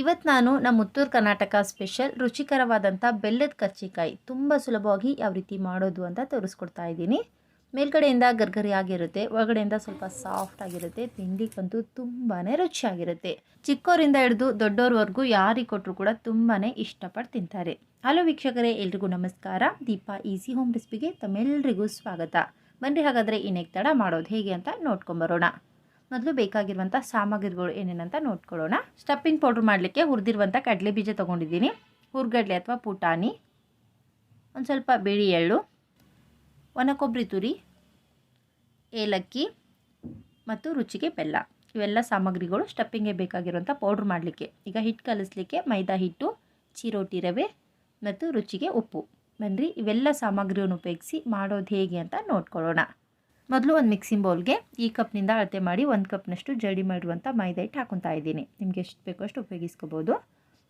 ಇವತ್ತು ನಾನು ನಮ್ಮ ಉತ್ತರ ಕರ್ನಾಟಕ ಸ್ಪೆಷಲ್ ರುಚಿಕರವಾದಂಥ ಬೆಲ್ಲದ ಕರ್ಜಿಕಾಯಿ ತುಂಬ ಸುಲಭವಾಗಿ ಯಾವ ರೀತಿ ಮಾಡೋದು ಅಂತ ತೋರಿಸ್ಕೊಡ್ತಾ ಇದ್ದೀನಿ. ಮೇಲ್ಗಡೆಯಿಂದ ಗರ್ಗರಿ ಆಗಿರುತ್ತೆ, ಒಳಗಡೆಯಿಂದ ಸ್ವಲ್ಪ ಸಾಫ್ಟ್ ಆಗಿರುತ್ತೆ. ತಿಂಡಿಗಂತೂ ತುಂಬಾ ರುಚಿಯಾಗಿರುತ್ತೆ. ಚಿಕ್ಕವರಿಂದ ಹಿಡಿದು ದೊಡ್ಡೋರ್ವರೆಗೂ ಯಾರಿಗೆ ಕೊಟ್ಟರು ಕೂಡ ತುಂಬಾ ಇಷ್ಟಪಟ್ಟು ತಿಂತಾರೆ. ಹಲೋ ವೀಕ್ಷಕರೇ, ಎಲ್ರಿಗೂ ನಮಸ್ಕಾರ. ದೀಪಾ ಈಸಿ ಹೋಮ್ ರೆಸಿಪಿಗೆ ತಮ್ಮೆಲ್ಲರಿಗೂ ಸ್ವಾಗತ. ಬನ್ನಿ ಹಾಗಾದರೆ ಇನ್ನೇನು ತಡ ಮಾಡೋದು ಹೇಗೆ ಅಂತ ನೋಡ್ಕೊಂಬರೋಣ. ಮೊದಲು ಬೇಕಾಗಿರುವಂಥ ಸಾಮಗ್ರಿಗಳು ಏನೇನಂತ ನೋಡ್ಕೊಳ್ಳೋಣ. ಸ್ಟಫಿಂಗ್ ಪೌಡ್ರ್ ಮಾಡಲಿಕ್ಕೆ ಹುರಿದಿರುವಂಥ ಕಡಲೆ ಬೀಜ ತೊಗೊಂಡಿದ್ದೀನಿ, ಹುರ್ಗಡ್ಲೆ ಅಥವಾ ಪುಟಾಣಿ, ಒಂದು ಸ್ವಲ್ಪ ಬಿಳಿ ಎಳ್ಳು, ಒಣ ಕೊಬ್ಬರಿ ತುರಿ, ಏಲಕ್ಕಿ ಮತ್ತು ರುಚಿಗೆ ಬೆಲ್ಲ. ಇವೆಲ್ಲ ಸಾಮಗ್ರಿಗಳು ಸ್ಟಫಿಂಗ್ಗೆ ಬೇಕಾಗಿರುವಂಥ ಪೌಡ್ರ್ ಮಾಡಲಿಕ್ಕೆ. ಈಗ ಹಿಟ್ಟು ಕಲಿಸ್ಲಿಕ್ಕೆ ಮೈದಾ ಹಿಟ್ಟು, ಚಿರೋಟಿ ರವೆ ಮತ್ತು ರುಚಿಗೆ ಉಪ್ಪು. ಬನ್ನಿರಿ ಇವೆಲ್ಲ ಸಾಮಗ್ರಿಯನ್ನು ಉಪಯೋಗಿಸಿ ಮಾಡೋದು ಹೇಗೆ ಅಂತ ನೋಡ್ಕೊಳ್ಳೋಣ. ಮೊದಲು ಒಂದು ಮಿಕ್ಸಿಂಗ್ ಬೌಲ್ಗೆ ಈ ಕಪ್ನಿಂದ ಅಳತೆ ಮಾಡಿ 1 ಕಪ್ನಷ್ಟು ಜಡಿ ಮಾಡಿರುವಂಥ ಮೈದಾ ಹಿಟ್ಟು ಹಾಕೊತಾ ಇದ್ದೀನಿ. ನಿಮಗೆ ಎಷ್ಟು ಬೇಕೋ ಅಷ್ಟು ಉಪಯೋಗಿಸ್ಕೋಬೋದು.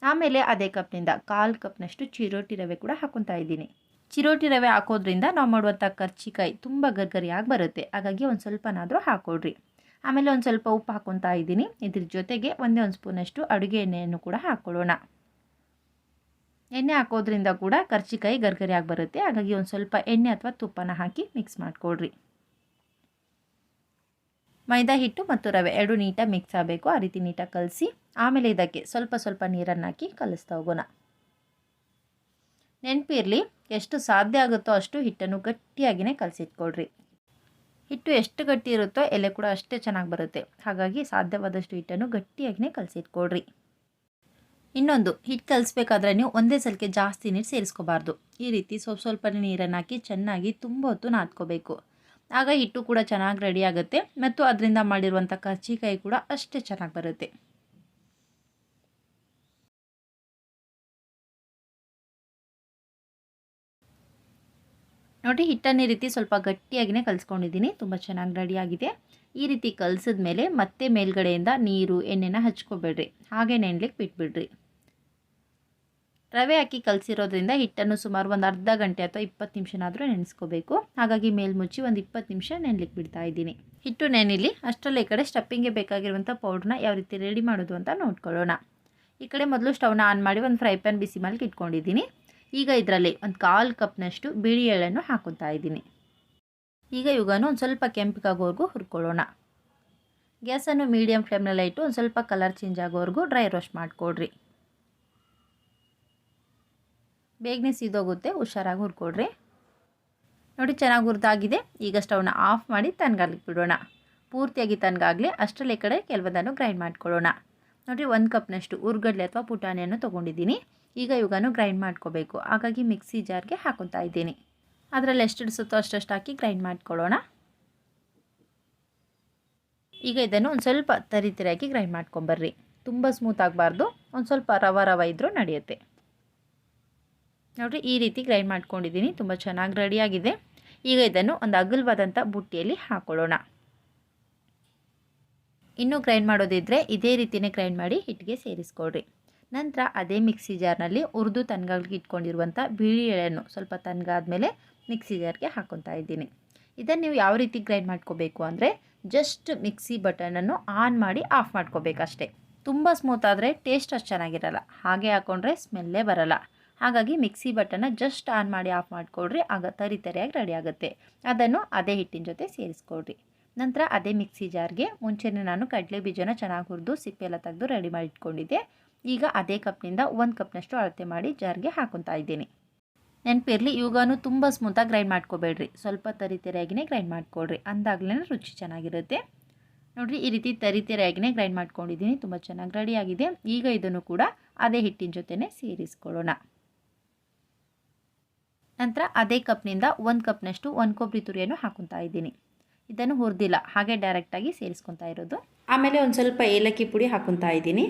ಆಮೇಲೆ ಅದೇ ಕಪ್ನಿಂದ 1/4 ಕಪ್ನಷ್ಟು ಚಿರೋಟಿ ರವೆ ಕೂಡ ಹಾಕೊತಾ ಇದ್ದೀನಿ. ಚಿರೋಟಿ ರವೆ ಹಾಕೋದ್ರಿಂದ ನಾವು ಮಾಡುವಂಥ ಕರ್ಜಿಕಾಯಿ ತುಂಬ ಗರ್ಗರಿಯಾಗಿ ಬರುತ್ತೆ, ಹಾಗಾಗಿ ಒಂದು ಸ್ವಲ್ಪನಾದರೂ ಹಾಕ್ಕೊಡ್ರಿ. ಆಮೇಲೆ ಒಂದು ಸ್ವಲ್ಪ ಉಪ್ಪು ಹಾಕೊತಾ ಇದ್ದೀನಿ. ಇದ್ರ ಜೊತೆಗೆ ಒಂದೇ ಒಂದು ಸ್ಪೂನಷ್ಟು ಅಡುಗೆ ಎಣ್ಣೆಯನ್ನು ಕೂಡ ಹಾಕ್ಕೊಳ್ಳೋಣ. ಎಣ್ಣೆ ಹಾಕೋದ್ರಿಂದ ಕೂಡ ಕರ್ಜಿಕಾಯಿ ಗರ್ಗರಿಯಾಗಿ ಬರುತ್ತೆ, ಹಾಗಾಗಿ ಒಂದು ಸ್ವಲ್ಪ ಎಣ್ಣೆ ಅಥವಾ ತುಪ್ಪನ ಹಾಕಿ ಮಿಕ್ಸ್ ಮಾಡಿಕೊಡ್ರಿ. ಮೈದಾ ಹಿಟ್ಟು ಮತ್ತು ರವೆ ಎರಡು ನೀಟಾಗಿ ಮಿಕ್ಸ್ ಆಗಬೇಕು, ಆ ರೀತಿ ನೀಟಾಗಿ ಕಲಸಿ ಆಮೇಲೆ ಇದಕ್ಕೆ ಸ್ವಲ್ಪ ಸ್ವಲ್ಪ ನೀರನ್ನು ಹಾಕಿ ಕಲಿಸ್ತಾ ಹೋಗೋಣ. ನೆನಪಿರಲಿ, ಎಷ್ಟು ಸಾಧ್ಯ ಆಗುತ್ತೋ ಅಷ್ಟು ಹಿಟ್ಟನ್ನು ಗಟ್ಟಿಯಾಗಿಯೇ ಕಲಸಿಟ್ಕೊಳ್ರಿ. ಹಿಟ್ಟು ಎಷ್ಟು ಗಟ್ಟಿ ಇರುತ್ತೋ ಎಲೆ ಕೂಡ ಅಷ್ಟೇ ಚೆನ್ನಾಗಿ ಬರುತ್ತೆ, ಹಾಗಾಗಿ ಸಾಧ್ಯವಾದಷ್ಟು ಹಿಟ್ಟನ್ನು ಗಟ್ಟಿಯಾಗಿಯೇ ಕಲಸಿಟ್ಕೊಳ್ರಿ. ಇನ್ನೊಂದು, ಹಿಟ್ಟು ಕಲಿಸ್ಬೇಕಾದ್ರೆ ನೀವು ಒಂದೇ ಸಲಕ್ಕೆ ಜಾಸ್ತಿ ನೀರು ಸೇರಿಸ್ಕೋಬಾರ್ದು. ಈ ರೀತಿ ಸ್ವಲ್ಪ ನೀರನ್ನು ಹಾಕಿ ಚೆನ್ನಾಗಿ ತುಂಬ ಹೊತ್ತು ನಾದ್ಕೋಬೇಕು. ಆಗ ಹಿಟ್ಟು ಕೂಡ ಚೆನ್ನಾಗಿ ರೆಡಿ ಆಗುತ್ತೆ ಮತ್ತು ಅದರಿಂದ ಮಾಡಿರುವಂಥ ಕರ್ಜಿಕಾಯಿ ಕೂಡ ಅಷ್ಟೇ ಚೆನ್ನಾಗಿ ಬರುತ್ತೆ. ನೋಡಿ, ಹಿಟ್ಟನ್ನು ಈ ರೀತಿ ಸ್ವಲ್ಪ ಗಟ್ಟಿಯಾಗಿಯೇ ಕಲಿಸ್ಕೊಂಡಿದ್ದೀನಿ. ತುಂಬ ಚೆನ್ನಾಗಿ ರೆಡಿಯಾಗಿದೆ. ಈ ರೀತಿ ಕಲಿಸಿದ ಮೇಲೆ ಮತ್ತೆ ಮೇಲ್ಗಡೆಯಿಂದ ನೀರು ಎಣ್ಣೆನ ಹಚ್ಕೊಬೇಡ್ರಿ, ಹಾಗೆ ನೆನ್ಲಿಕ್ಕೆ ಬಿಟ್ಬಿಡ್ರಿ. ರವೆ ಹಾಕಿ ಕಲಸಿರೋದ್ರಿಂದ ಹಿಟ್ಟನ್ನು ಸುಮಾರು ಒಂದು ಅರ್ಧ ಗಂಟೆ ಅಥವಾ 20 ನಿಮಿಷನಾದರೂ ನೆನೆಸ್ಕೋಬೇಕು. ಹಾಗಾಗಿ ಮೇಲ್ಮುಚ್ಚಿ ಒಂದು 20 ನಿಮಿಷ ನೆನ್ಲಿಕ್ಕೆ ಬಿಡ್ತಾ ಇದ್ದೀನಿ. ಹಿಟ್ಟು ನೆನಿಲಿ, ಅಷ್ಟರಲ್ಲೇ ಈ ಕಡೆ ಸ್ಟಫಿಂಗ್ಗೆ ಬೇಕಾಗಿರುವಂಥ ಪೌಡ್ರನ್ನ ಯಾವ ರೀತಿ ರೆಡಿ ಮಾಡೋದು ಅಂತ ನೋಡ್ಕೊಳ್ಳೋಣ. ಈ ಕಡೆ ಮೊದಲು ಸ್ಟವ್ನ ಆನ್ ಮಾಡಿ ಒಂದು ಫ್ರೈ ಪ್ಯಾನ್ ಬಿಸಿ ಮಾಡಿ ಇಟ್ಕೊಂಡಿದ್ದೀನಿ. ಈಗ ಇದರಲ್ಲಿ ಒಂದು 1/4 ಕಪ್ನಷ್ಟು ಬಿಳಿ ಎಳ್ಳನ್ನು ಹಾಕೊತಾ ಇದ್ದೀನಿ. ಈಗ ಇವಾಗನೂ ಒಂದು ಸ್ವಲ್ಪ ಕೆಂಪಗಾಗೋವರೆಗೂ ಹುರ್ಕೊಳ್ಳೋಣ. ಗ್ಯಾಸನ್ನು ಮೀಡಿಯಮ್ ಫ್ಲೇಮ್ನಲ್ಲೇ ಇಟ್ಟು ಒಂದು ಸ್ವಲ್ಪ ಕಲರ್ ಚೇಂಜ್ ಆಗೋವರೆಗೂ ಡ್ರೈ ರೋಸ್ಟ್ ಮಾಡಿಕೊಡ್ರಿ. ಬೇಗನೆ ಸೀದೋಗುತ್ತೆ, ಹುಷಾರಾಗಿ ಹುರ್ಕೊಡ್ರಿ. ನೋಡಿ, ಚೆನ್ನಾಗಿ ಹುರಿದಾಗಿದೆ. ಈಗ ಸ್ಟವ್ನ ಆಫ್ ಮಾಡಿ ತಣ್ಣಗಾಗ್ಲಿಕ್ಕೆ ಬಿಡೋಣ. ಪೂರ್ತಿಯಾಗಿ ತಣ್ಣಗಾಗಲಿ, ಅಷ್ಟರಲ್ಲಿ ಕಡೆ ಕೆಲವೊಂದನ್ನು ಗ್ರೈಂಡ್ ಮಾಡ್ಕೊಳ್ಳೋಣ. ನೋಡಿ, 1 ಕಪ್ನಷ್ಟು ಹುರ್ಗಡ್ಲೆ ಅಥವಾ ಪುಟಾಣಿಯನ್ನು ತೊಗೊಂಡಿದ್ದೀನಿ. ಈಗ ಇವಾಗನೂ ಗ್ರೈಂಡ್ ಮಾಡ್ಕೋಬೇಕು, ಹಾಗಾಗಿ ಮಿಕ್ಸಿ ಜಾರ್ಗೆ ಹಾಕೊತಾ ಇದ್ದೀನಿ. ಅದರಲ್ಲಿ ಎಷ್ಟು ಇಡಿಸುತ್ತೋ ಅಷ್ಟು ಹಾಕಿ ಗ್ರೈಂಡ್ ಮಾಡ್ಕೊಳ್ಳೋಣ. ಈಗ ಇದನ್ನು ಒಂದು ಸ್ವಲ್ಪ ತರಿತರಿಯಾಗಿ ಗ್ರೈಂಡ್ ಮಾಡ್ಕೊಂಬರ್ರಿ. ತುಂಬ ಸ್ಮೂತ್ ಆಗಬಾರ್ದು, ಒಂದು ಸ್ವಲ್ಪ ರವ ಇದ್ದರೂ ನಡೆಯುತ್ತೆ. ನೋಡಿರಿ, ಈ ರೀತಿ ಗ್ರೈಂಡ್ ಮಾಡ್ಕೊಂಡಿದ್ದೀನಿ. ತುಂಬ ಚೆನ್ನಾಗಿ ರೆಡಿಯಾಗಿದೆ. ಈಗ ಇದನ್ನು ಒಂದು ಅಗಲವಾದಂಥ ಬುಟ್ಟಿಯಲ್ಲಿ ಹಾಕೊಳ್ಳೋಣ. ಇನ್ನೂ ಗ್ರೈಂಡ್ ಮಾಡೋದಿದ್ದರೆ ಇದೇ ರೀತಿಯೇ ಗ್ರೈಂಡ್ ಮಾಡಿ ಹಿಟ್ಟಿಗೆ ಸೇರಿಸ್ಕೊಳ್ರಿ. ನಂತರ ಅದೇ ಮಿಕ್ಸಿ ಜಾರ್ನಲ್ಲಿ ಹುರಿದು ತಣ್ಣಗಾಗ್ಲಿಕ್ಕೆ ಇಟ್ಕೊಂಡಿರುವಂಥ ಬಿಳಿ ಎಳೆಯನ್ನು ಸ್ವಲ್ಪ ತಣ್ಣಗಾದ್ಮೇಲೆ ಮಿಕ್ಸಿ ಜಾರ್ಗೆ ಹಾಕೊತಾ ಇದ್ದೀನಿ. ಇದನ್ನು ನೀವು ಯಾವ ರೀತಿ ಗ್ರೈಂಡ್ ಮಾಡ್ಕೋಬೇಕು ಅಂದರೆ, ಜಸ್ಟ್ ಮಿಕ್ಸಿ ಬಟನನ್ನು ಆನ್ ಮಾಡಿ ಆಫ್ ಮಾಡ್ಕೋಬೇಕಷ್ಟೇ. ತುಂಬ ಸ್ಮೂತ್ ಆದರೆ ಟೇಸ್ಟ್ ಅಷ್ಟು ಚೆನ್ನಾಗಿರಲ್ಲ, ಹಾಗೆ ಹಾಕ್ಕೊಂಡ್ರೆ ಸ್ಮೆಲ್ಲೇ ಬರಲ್ಲ. ಹಾಗಾಗಿ ಮಿಕ್ಸಿ ಬಟನ್ನ ಜಸ್ಟ್ ಆನ್ ಮಾಡಿ ಆಫ್ ಮಾಡಿಕೊಡ್ರಿ, ಆಗ ತರಿಯಾಗಿ ರೆಡಿ ಆಗುತ್ತೆ. ಅದನ್ನು ಅದೇ ಹಿಟ್ಟಿನ ಜೊತೆ ಸೇರಿಸ್ಕೊಡ್ರಿ. ನಂತರ ಅದೇ ಮಿಕ್ಸಿ ಜಾರ್ಗೆ ಮುಂಚೆನೇ ನಾನು ಕಡಲೆ ಬೀಜನ ಚೆನ್ನಾಗಿ ಹುರಿದು ಸಿಪ್ಪೆಲ್ಲ ತೆಗೆದು ರೆಡಿ ಮಾಡಿ ಇಟ್ಕೊಂಡಿದ್ದೆ. ಈಗ ಅದೇ ಕಪ್ನಿಂದ 1 ಕಪ್ನಷ್ಟು ಅಳತೆ ಮಾಡಿ ಜಾರ್ಗೆ ಹಾಕೊತಾ ಇದ್ದೀನಿ. ನೆನಪಿರಲಿ, ಇವಾಗನೂ ತುಂಬ ಸ್ಮೂತಾಗಿ ಗ್ರೈಂಡ್ ಮಾಡ್ಕೋಬೇಡ್ರಿ, ಸ್ವಲ್ಪ ತರಿಯಾಗಿಯೇ ಗ್ರೈಂಡ್ ಮಾಡಿಕೊಡ್ರಿ, ಅಂದಾಗಲೇ ರುಚಿ ಚೆನ್ನಾಗಿರುತ್ತೆ. ನೋಡಿರಿ, ಈ ರೀತಿ ತರಿಯಾಗಿಯೇ ಗ್ರೈಂಡ್ ಮಾಡ್ಕೊಂಡಿದ್ದೀನಿ. ತುಂಬ ಚೆನ್ನಾಗಿ ರೆಡಿಯಾಗಿದೆ. ಈಗ ಇದನ್ನು ಕೂಡ ಅದೇ ಹಿಟ್ಟಿನ ಜೊತೆನೇ ಸೇರಿಸ್ಕೊಳ್ಳೋಣ. ನಂತರ ಅದೇ ಕಪ್ನಿಂದ 1 ಕಪ್ನಷ್ಟು ಒಣ ಕೊಬ್ಬರಿ ತುರಿಯನ್ನು ಹಾಕೊತಾ ಇದ್ದೀನಿ. ಇದನ್ನು ಹುರಿದಿಲ್ಲ, ಹಾಗೆ ಡೈರೆಕ್ಟಾಗಿ ಸೇರಿಸ್ಕೊತಾ ಇರೋದು. ಆಮೇಲೆ ಒಂದು ಸ್ವಲ್ಪ ಏಲಕ್ಕಿ ಪುಡಿ ಹಾಕೊತಾ ಇದ್ದೀನಿ.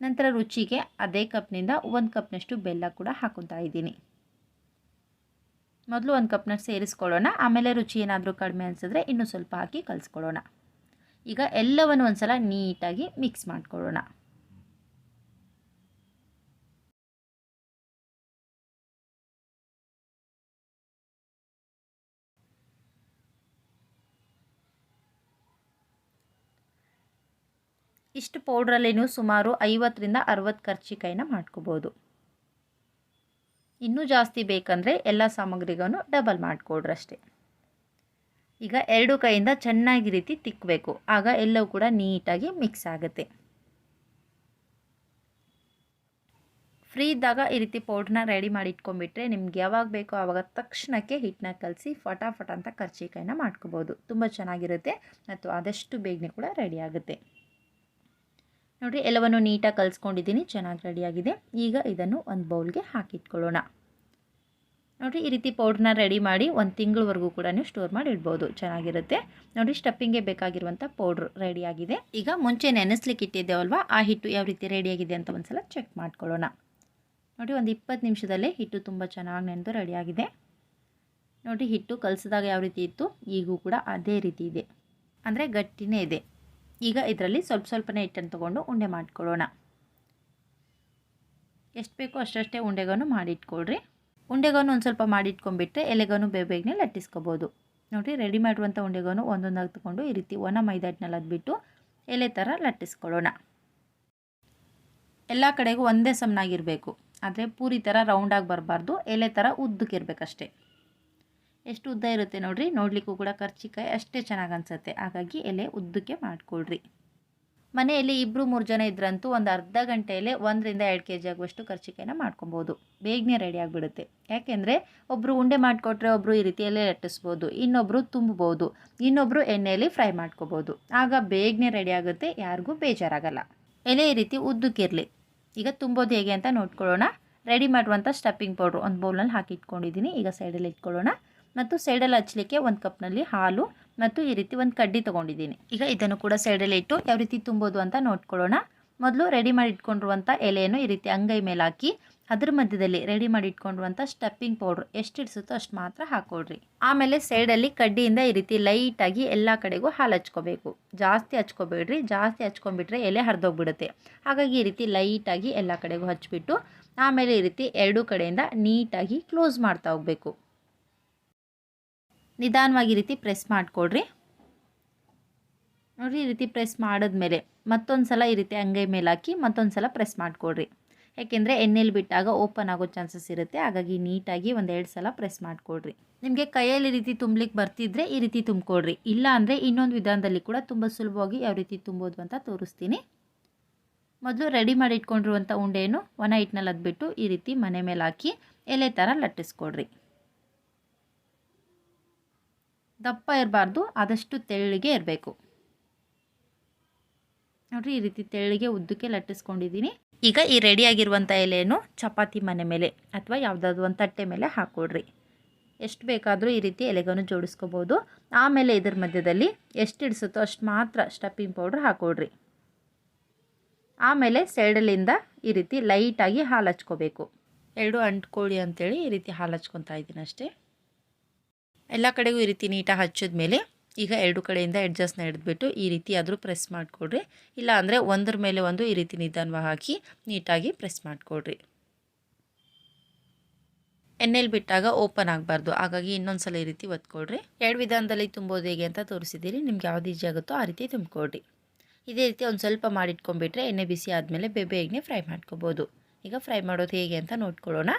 ನಂತರ ರುಚಿಗೆ ಅದೇ ಕಪ್ನಿಂದ 1 ಕಪ್ನಷ್ಟು ಬೆಲ್ಲ ಕೂಡ ಹಾಕೊತಾ ಇದ್ದೀನಿ. ಮೊದಲು 1 ಕಪ್ನಷ್ಟು ಸೇರಿಸ್ಕೊಳ್ಳೋಣ, ಆಮೇಲೆ ರುಚಿ ಏನಾದರೂ ಕಡಿಮೆ ಅನಿಸಿದ್ರೆ ಇನ್ನೂ ಸ್ವಲ್ಪ ಹಾಕಿ ಕಲಿಸ್ಕೊಳ್ಳೋಣ. ಈಗ ಎಲ್ಲವನ್ನು ಒಂದು ಸಲ ನೀಟಾಗಿ ಮಿಕ್ಸ್ ಮಾಡ್ಕೊಳ್ಳೋಣ. ಇಷ್ಟು ಪೌಡ್ರಲ್ಲಿ ನೀವು ಸುಮಾರು 50ರಿಂದ 60 ಕರ್ಜಿಕಾಯಿನ ಮಾಡ್ಕೋಬೋದು. ಇನ್ನೂ ಜಾಸ್ತಿ ಬೇಕಂದರೆ ಎಲ್ಲ ಸಾಮಗ್ರಿಗೂ ಡಬಲ್ ಮಾಡಿಕೊಡ್ರಿ ಅಷ್ಟೇ. ಈಗ 2 ಕೈಯಿಂದ ಚೆನ್ನಾಗಿ ರೀತಿ ತಿಕ್ಕಬೇಕು, ಆಗ ಎಲ್ಲವೂ ಕೂಡ ನೀಟಾಗಿ ಮಿಕ್ಸ್ ಆಗುತ್ತೆ. ಫ್ರೀ ಇದ್ದಾಗ ಈ ರೀತಿ ಪೌಡ್ರನ್ನ ರೆಡಿ ಮಾಡಿ ಇಟ್ಕೊಂಡ್ಬಿಟ್ರೆ ನಿಮ್ಗೆ ಯಾವಾಗ ಬೇಕೋ ಆವಾಗ ತಕ್ಷಣಕ್ಕೆ ಹಿಟ್ಟನ್ನ ಕಲಸಿ ಫಟಾಫಟ ಅಂತ ಕರ್ಜಿಕಾಯಿನ ಮಾಡ್ಕೋಬೋದು. ತುಂಬ ಚೆನ್ನಾಗಿರುತ್ತೆ ಮತ್ತು ಆದಷ್ಟು ಬೇಗನೆ ಕೂಡ ರೆಡಿ ಆಗುತ್ತೆ. ನೋಡಿರಿ, ಎಲ್ಲವನ್ನು ನೀಟಾಗಿ ಕಲಿಸ್ಕೊಂಡಿದ್ದೀನಿ, ಚೆನ್ನಾಗಿ ರೆಡಿಯಾಗಿದೆ. ಈಗ ಇದನ್ನು ಒಂದು ಬೌಲ್ಗೆ ಹಾಕಿಟ್ಕೊಳ್ಳೋಣ. ನೋಡಿರಿ, ಈ ರೀತಿ ಪೌಡ್ರನ್ನ ರೆಡಿ ಮಾಡಿ 1 ತಿಂಗಳವರೆಗೂ ಕೂಡ ನೀವು ಸ್ಟೋರ್ ಮಾಡಿ ಇಡ್ಬೋದು, ಚೆನ್ನಾಗಿರುತ್ತೆ. ನೋಡಿ, ಸ್ಟಫಿಂಗ್ಗೆ ಬೇಕಾಗಿರುವಂಥ ಪೌಡ್ರ್ ರೆಡಿಯಾಗಿದೆ. ಈಗ ಮುಂಚೆ ನೆನೆಸ್ಲಿಕ್ಕೆ ಇಟ್ಟಿದ್ದೇವಲ್ವ, ಆ ಹಿಟ್ಟು ಯಾವ ರೀತಿ ರೆಡಿಯಾಗಿದೆ ಅಂತ ಒಂದು ಸಲ ಚೆಕ್ ಮಾಡ್ಕೊಳ್ಳೋಣ. ನೋಡಿ, ಒಂದು 20 ನಿಮಿಷದಲ್ಲೇ ಹಿಟ್ಟು ತುಂಬ ಚೆನ್ನಾಗಿ ನೆನೆದು ರೆಡಿಯಾಗಿದೆ. ನೋಡಿ, ಹಿಟ್ಟು ಕಲಸಿದಾಗ ಯಾವ ರೀತಿ ಇತ್ತು, ಈಗೂ ಕೂಡ ಅದೇ ರೀತಿ ಇದೆ, ಅಂದರೆ ಗಟ್ಟಿನೇ ಇದೆ. ಈಗ ಇದರಲ್ಲಿ ಸ್ವಲ್ಪ ಸ್ವಲ್ಪನೇ ಹಿಟ್ಟನ್ನು ತೊಗೊಂಡು ಉಂಡೆ ಮಾಡ್ಕೊಳ್ಳೋಣ. ಎಷ್ಟು ಬೇಕೋ ಅಷ್ಟೇ ಉಂಡೆಗಳನ್ನು ಮಾಡಿಟ್ಕೊಳ್ರಿ. ಉಂಡೆಗಳನ್ನು ಒಂದು ಸ್ವಲ್ಪ ಮಾಡಿಟ್ಕೊಂಡ್ಬಿಟ್ರೆ ಎಲೆಗಳನ್ನು ಬೇಗನೆ ಲಟ್ಟಿಸ್ಕೋಬೋದು. ನೋಡಿರಿ, ರೆಡಿ ಮಾಡಿರುವಂಥ ಉಂಡೆಗಳನ್ನು ಒಂದೊಂದಾಗಿ ತೊಗೊಂಡು ಈ ರೀತಿ ಒಣ ಮೈದಾ ಹಿಟ್ಟನ್ನ ಅದ್ಬಿಟ್ಟು ಎಲೆ ಥರ ಲಟ್ಟಿಸ್ಕೊಳ್ಳೋಣ. ಎಲ್ಲ ಕಡೆಗೂ ಒಂದೇ ಸಮನಾಗಿರಬೇಕು, ಆದರೆ ಪೂರಿ ಥರ ರೌಂಡಾಗಿ ಬರಬಾರ್ದು, ಎಲೆ ಥರ ಉದ್ದಕ್ಕಿರಬೇಕಷ್ಟೇ. ಎಷ್ಟು ಉದ್ದ ಇರುತ್ತೆ ನೋಡಿರಿ, ನೋಡಲಿಕ್ಕೂ ಕೂಡ ಕರ್ಜಿಕಾಯಿ ಅಷ್ಟೇ ಚೆನ್ನಾಗಿ ಅನಿಸುತ್ತೆ. ಹಾಗಾಗಿ ಎಲೆ ಉದ್ದಕ್ಕೆ ಮಾಡಿಕೊಳ್ರಿ. ಮನೆಯಲ್ಲಿ 2-3 ಜನ ಇದ್ರಂತೂ ಒಂದು ಅರ್ಧ ಗಂಟೆಯಲ್ಲೇ 1ರಿಂದ 2 kg ಆಗುವಷ್ಟು ಕರ್ಜಿಕಾಯಿನ ಮಾಡ್ಕೊಬೋದು. ಬೇಗನೆ ರೆಡಿ ಆಗಿಬಿಡುತ್ತೆ. ಯಾಕೆಂದರೆ ಒಬ್ಬರು ಉಂಡೆ ಮಾಡಿಕೊಟ್ರೆ ಒಬ್ಬರು ಈ ರೀತಿ ಎಲೆ ಲಟ್ಟಿಸ್ಬೋದು, ಇನ್ನೊಬ್ಬರು ತುಂಬಬೋದು, ಇನ್ನೊಬ್ಬರು ಎಣ್ಣೆಯಲ್ಲಿ ಫ್ರೈ ಮಾಡ್ಕೋಬೋದು. ಆಗ ಬೇಗನೆ ರೆಡಿ ಆಗುತ್ತೆ, ಯಾರಿಗೂ ಬೇಜಾರಾಗಲ್ಲ. ಎಲೆ ಈ ರೀತಿ ಉದ್ದಕ್ಕಿರಲಿ. ಈಗ ತುಂಬೋದು ಹೇಗೆ ಅಂತ ನೋಡ್ಕೊಳ್ಳೋಣ. ರೆಡಿ ಮಾಡುವಂಥ ಸ್ಟಫಿಂಗ್ ಪೌಡ್ರು ಒಂದು ಬೌಲ್ನಲ್ಲಿ ಹಾಕಿ ಇಟ್ಕೊಂಡಿದ್ದೀನಿ. ಈಗ ಸೈಡಲ್ಲಿ ಇಟ್ಕೊಳ್ಳೋಣ. ಮತ್ತು ಸೈಡಲ್ಲಿ ಹಚ್ಚಲಿಕ್ಕೆ 1 ಕಪ್ನಲ್ಲಿ ಹಾಲು ಮತ್ತು ಈ ರೀತಿ ಒಂದು ಕಡ್ಡಿ ತೊಗೊಂಡಿದ್ದೀನಿ. ಈಗ ಇದನ್ನು ಕೂಡ ಸೈಡಲ್ಲಿ ಇಟ್ಟು ಯಾವ ರೀತಿ ತುಂಬೋದು ಅಂತ ನೋಡ್ಕೊಳ್ಳೋಣ. ಮೊದಲು ರೆಡಿ ಮಾಡಿ ಇಟ್ಕೊಂಡಿರುವಂಥ ಎಲೆಯನ್ನು ಈ ರೀತಿ ಅಂಗೈ ಮೇಲೆ ಹಾಕಿ ಅದ್ರ ಮಧ್ಯದಲ್ಲಿ ರೆಡಿ ಮಾಡಿ ಇಟ್ಕೊಂಡಿರುವಂಥ ಸ್ಟಫಿಂಗ್ ಪೌಡ್ರ್ ಎಷ್ಟು ಇಡಿಸುತ್ತೋ ಅಷ್ಟು ಮಾತ್ರ ಹಾಕ್ಕೊಳ್ರಿ. ಆಮೇಲೆ ಸೈಡಲ್ಲಿ ಕಡ್ಡಿಯಿಂದ ಈ ರೀತಿ ಲೈಟಾಗಿ ಎಲ್ಲ ಕಡೆಗೂ ಹಾಲು ಹಚ್ಕೋಬೇಕು. ಜಾಸ್ತಿ ಹಚ್ಕೋಬೇಡ್ರಿ, ಜಾಸ್ತಿ ಹಚ್ಕೊಂಡ್ಬಿಟ್ರೆ ಎಲೆ ಹರಿದೋಗ್ಬಿಡುತ್ತೆ. ಹಾಗಾಗಿ ಈ ರೀತಿ ಲೈಟಾಗಿ ಎಲ್ಲ ಕಡೆಗೂ ಹಚ್ಬಿಟ್ಟು ಆಮೇಲೆ ಈ ರೀತಿ 2 ಕಡೆಯಿಂದ ನೀಟಾಗಿ ಕ್ಲೋಸ್ ಮಾಡ್ತಾ ಹೋಗಬೇಕು. ನಿಧಾನವಾಗಿ ಈ ರೀತಿ ಪ್ರೆಸ್ ಮಾಡಿಕೊಡ್ರಿ. ನೋಡಿರಿ, ಈ ರೀತಿ ಪ್ರೆಸ್ ಮಾಡಿದ್ಮೇಲೆ ಮತ್ತೊಂದು ಸಲ ಈ ರೀತಿ ಅಂಗೈ ಮೇಲೆ ಹಾಕಿ ಮತ್ತೊಂದು ಸಲ ಪ್ರೆಸ್ ಮಾಡಿಕೊಡ್ರಿ. ಯಾಕೆಂದರೆ ಎಣ್ಣೆಲಿ ಬಿಟ್ಟಾಗ ಓಪನ್ ಆಗೋ ಚಾನ್ಸಸ್ ಇರುತ್ತೆ. ಹಾಗಾಗಿ ನೀಟಾಗಿ 1-2 ಸಲ ಪ್ರೆಸ್ ಮಾಡಿಕೊಡ್ರಿ. ನಿಮಗೆ ಕೈಯಲ್ಲಿ ಈ ರೀತಿ ತುಂಬಲಿಕ್ಕೆ ಬರ್ತಿದ್ರೆ ಈ ರೀತಿ ತುಂಬಿಕೊಡ್ರಿ. ಇಲ್ಲ ಅಂದರೆ ಇನ್ನೊಂದು ವಿಧಾನದಲ್ಲಿ ಕೂಡ ತುಂಬ ಸುಲಭವಾಗಿ ಯಾವ ರೀತಿ ತುಂಬೋದು ಅಂತ ತೋರಿಸ್ತೀನಿ. ಮೊದಲು ರೆಡಿ ಮಾಡಿ ಇಟ್ಕೊಂಡಿರುವಂಥ ಉಂಡೆಯನ್ನು ಒಣ ಹಿಟ್ಟಿನಲ್ಲಿ ಅದ್ಬಿಟ್ಟು ಈ ರೀತಿ ಮನೆ ಮೇಲೆ ಹಾಕಿ ಎಲೆ ಥರ ಲಟ್ಟಿಸ್ಕೊಡ್ರಿ. ದಪ್ಪ ಇರಬಾರ್ದು, ಆದಷ್ಟು ತೆಳ್ಳಗೆ ಇರಬೇಕು. ನೋಡಿರಿ, ಈ ರೀತಿ ತೆಳ್ಳಗೆ ಉದ್ದಕ್ಕೆ ಲಟ್ಟಿಸ್ಕೊಂಡಿದ್ದೀನಿ. ಈಗ ಈ ರೆಡಿಯಾಗಿರುವಂಥ ಎಲೆಯನ್ನು ಚಪಾತಿ ಮನೆ ಮೇಲೆ ಅಥವಾ ಯಾವುದಾದ್ರೂ ಒಂದು ತಟ್ಟೆ ಮೇಲೆ ಹಾಕ್ಕೊಡ್ರಿ. ಎಷ್ಟು ಬೇಕಾದರೂ ಈ ರೀತಿ ಎಲೆಗಳನ್ನು ಜೋಡಿಸ್ಕೋಬೋದು. ಆಮೇಲೆ ಇದರ ಮಧ್ಯದಲ್ಲಿ ಎಷ್ಟು ಇಡಿಸುತ್ತೋ ಅಷ್ಟು ಮಾತ್ರ ಸ್ಟಫಿಂಗ್ ಪೌಡ್ರ್ ಹಾಕ್ಕೊಡ್ರಿ. ಆಮೇಲೆ ಸೈಡಲ್ಲಿಂದ ಈ ರೀತಿ ಲೈಟಾಗಿ ಹಾಲು ಹಚ್ಕೋಬೇಕು. 2 ಅಂಟ್ಕೊಳ್ಳಿ ಅಂತೇಳಿ ಈ ರೀತಿ ಹಾಲು ಹಚ್ಕೊತಾ ಇದ್ದೀನಿ ಅಷ್ಟೇ. ಎಲ್ಲ ಕಡೆಗೂ ಈ ರೀತಿ ನೀಟಾಗಿ ಹಚ್ಚಿದ್ಮೇಲೆ ಈಗ 2 ಕಡೆಯಿಂದ ಎಡ್ಜಸ್ಟ್ನ ಹಿಡಿದ್ಬಿಟ್ಟು ಈ ರೀತಿ ಆದರೂ ಪ್ರೆಸ್ ಮಾಡಿಕೊಡ್ರಿ. ಇಲ್ಲ ಅಂದರೆ ಒಂದರ ಮೇಲೆ ಒಂದು ಈ ರೀತಿ ನಿಧಾನವಾಗಿ ಹಾಕಿ ನೀಟಾಗಿ ಪ್ರೆಸ್ ಮಾಡಿಕೊಡ್ರಿ. ಎಣ್ಣೆಲಿ ಬಿಟ್ಟಾಗ ಓಪನ್ ಆಗಬಾರ್ದು, ಹಾಗಾಗಿ ಇನ್ನೊಂದು ಸಲ ಈ ರೀತಿ ಒತ್ಕೊಡ್ರಿ. 2 ವಿಧಾನದಲ್ಲಿ ತುಂಬೋದು ಹೇಗೆ ಅಂತ ತೋರಿಸಿದ್ದೀರಿ. ನಿಮ್ಗೆ ಯಾವ್ದು ಈಜಿ ಆಗುತ್ತೋ ಆ ರೀತಿ ತುಂಬಿಕೊಡ್ರಿ. ಇದೇ ರೀತಿ ಒಂದು ಸ್ವಲ್ಪ ಮಾಡಿಟ್ಕೊಂಡ್ಬಿಟ್ರೆ ಎಣ್ಣೆ ಬಿಸಿ ಆದಮೇಲೆ ಬೇಗನೆ ಫ್ರೈ ಮಾಡ್ಕೋಬೋದು. ಈಗ ಫ್ರೈ ಮಾಡೋದು ಹೇಗೆ ಅಂತ ನೋಡ್ಕೊಳ್ಳೋಣ.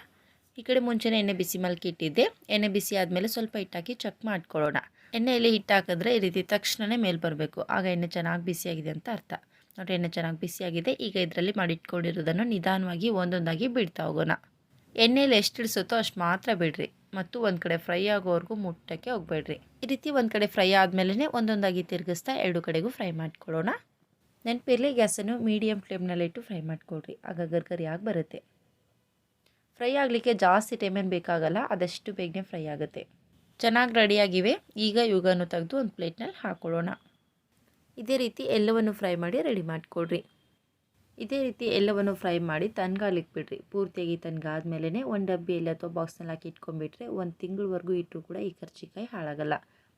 ಈ ಕಡೆ ಮುಂಚೆನೇ ಎಣ್ಣೆ ಬಿಸಿ ಮಲ್ಕಿ ಇಟ್ಟಿದ್ದೆ. ಎಣ್ಣೆ ಬಿಸಿ ಆದಮೇಲೆ ಸ್ವಲ್ಪ ಹಿಟ್ಟಾಕಿ ಚೆಕ್ ಮಾಡ್ಕೊಳ್ಳೋಣ. ಎಣ್ಣೆಯಲ್ಲಿ ಹಿಟ್ಟು ಹಾಕಿದ್ರೆ ಈ ರೀತಿ ತಕ್ಷಣವೇ ಮೇಲೆ ಬರಬೇಕು, ಆಗ ಎಣ್ಣೆ ಚೆನ್ನಾಗಿ ಬಿಸಿಯಾಗಿದೆ ಅಂತ ಅರ್ಥ. ನೋಡಿ, ಎಣ್ಣೆ ಚೆನ್ನಾಗಿ ಬಿಸಿಯಾಗಿದೆ. ಈಗ ಇದರಲ್ಲಿ ಮಾಡಿಟ್ಕೊಂಡಿರೋದನ್ನು ನಿಧಾನವಾಗಿ ಒಂದೊಂದಾಗಿ ಬಿಡ್ತಾ ಹೋಗೋಣ. ಎಣ್ಣೆಯಲ್ಲಿ ಎಷ್ಟು ಇಳಿಸುತ್ತೋ ಅಷ್ಟು ಮಾತ್ರ ಬಿಡ್ರಿ ಮತ್ತು ಒಂದು ಕಡೆ ಫ್ರೈ ಆಗೋವರೆಗೂ ಮುಟ್ಟಕ್ಕೆ ಹೋಗಬೇಡ್ರಿ. ಈ ರೀತಿ ಒಂದು ಕಡೆ ಫ್ರೈ ಆದಮೇಲೆ ಒಂದೊಂದಾಗಿ ತಿರುಗಿಸ್ತಾ 2 ಕಡೆಗೂ ಫ್ರೈ ಮಾಡ್ಕೊಳ್ಳೋಣ. ನೆನಪಿರಲಿ, ಗ್ಯಾಸನ್ನು ಮೀಡಿಯಮ್ ಫ್ಲೇಮ್ನಲ್ಲಿಟ್ಟು ಫ್ರೈ ಮಾಡಿಕೊಡ್ರಿ, ಆಗ ಗರ್ಗರಿಯಾಗಿ ಬರುತ್ತೆ. ಫ್ರೈ ಆಗಲಿಕ್ಕೆ ಜಾಸ್ತಿ ಟೈಮೇನು ಬೇಕಾಗಲ್ಲ, ಆದಷ್ಟು ಬೇಗನೆ ಫ್ರೈ ಆಗುತ್ತೆ. ಚೆನ್ನಾಗಿ ರೆಡಿಯಾಗಿವೆ. ಈಗ ಇವುಗಳನ್ನು ತೆಗೆದು ಒಂದು ಪ್ಲೇಟ್ನಲ್ಲಿ ಹಾಕ್ಕೊಳ್ಳೋಣ. ಇದೇ ರೀತಿ ಎಲ್ಲವನ್ನು ಫ್ರೈ ಮಾಡಿ ರೆಡಿ ಮಾಡಿಕೊಡ್ರಿ. ಇದೇ ರೀತಿ ಎಲ್ಲವನ್ನು ಫ್ರೈ ಮಾಡಿ ತಣ್ಣಗಾಲಿಕ್ಕೆ ಬಿಡ್ರಿ. ಪೂರ್ತಿಯಾಗಿ ತಣ್ಣಗಾದ್ಮೇಲೆ ಒಂದು ಡಬ್ಬಿಯಲ್ಲಿ ಅಥವಾ ಬಾಕ್ಸ್ನಲ್ಲಿ ಹಾಕಿ ಇಟ್ಕೊಂಡ್ಬಿಟ್ರೆ 1 ತಿಂಗಳವರೆಗೂ ಇಟ್ಟರು ಕೂಡ ಈ ಕರ್ಜಿಕಾಯಿ ಹಾಳಾಗಲ್ಲ.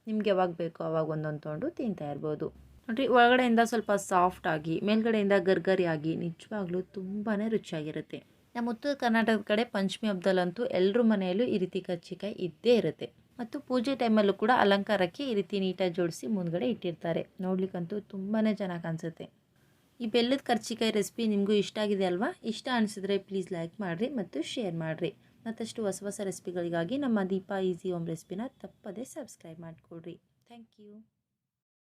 ನಿಮ್ಗೆ ಯಾವಾಗ ಬೇಕೋ ಅವಾಗ ಒಂದೊಂದು ತೊಗೊಂಡು ತಿಂತಾ ಇರ್ಬೋದು. ನೋಡಿರಿ, ಒಳಗಡೆಯಿಂದ ಸ್ವಲ್ಪ ಸಾಫ್ಟಾಗಿ ಮೇಲ್ಗಡೆಯಿಂದ ಗರ್ಗರಿಯಾಗಿ ನಿಜವಾಗ್ಲೂ ತುಂಬಾ ರುಚಿಯಾಗಿರುತ್ತೆ. ನಮ್ಮ ಉತ್ತರ ಕರ್ನಾಟಕದ ಕಡೆ ಪಂಚಮಿ ಹಬ್ಬದಲ್ಲಂತೂ ಎಲ್ಲರ ಮನೆಯಲ್ಲೂ ಈ ರೀತಿ ಕರ್ಜಿಕಾಯಿ ಇದ್ದೇ ಇರುತ್ತೆ. ಮತ್ತು ಪೂಜೆ ಟೈಮಲ್ಲೂ ಕೂಡ ಅಲಂಕಾರಕ್ಕೆ ಈ ರೀತಿ ನೀಟಾಗಿ ಜೋಡಿಸಿ ಮುಂದ್ಗಡೆ ಇಟ್ಟಿರ್ತಾರೆ. ನೋಡ್ಲಿಕ್ಕಂತೂ ತುಂಬಾ ಚೆನ್ನಾಗಿ ಅನಿಸುತ್ತೆ. ಈ ಬೆಲ್ಲದ ಕರ್ಜಿಕಾಯಿ ರೆಸಿಪಿ ನಿಮಗೂ ಇಷ್ಟ ಆಗಿದೆ ಅಲ್ವಾ? ಇಷ್ಟ ಅನಿಸಿದ್ರೆ ಪ್ಲೀಸ್ ಲೈಕ್ ಮಾಡಿರಿ ಮತ್ತು ಶೇರ್ ಮಾಡಿರಿ. ಮತ್ತಷ್ಟು ಹೊಸ ಹೊಸ ರೆಸಿಪಿಗಳಿಗಾಗಿ ನಮ್ಮ ದೀಪಾ ಈಸಿ ಹೋಮ್ ರೆಸಿಪಿನ ತಪ್ಪದೇ ಸಬ್ಸ್ಕ್ರೈಬ್ ಮಾಡಿಕೊಡ್ರಿ. Thank you.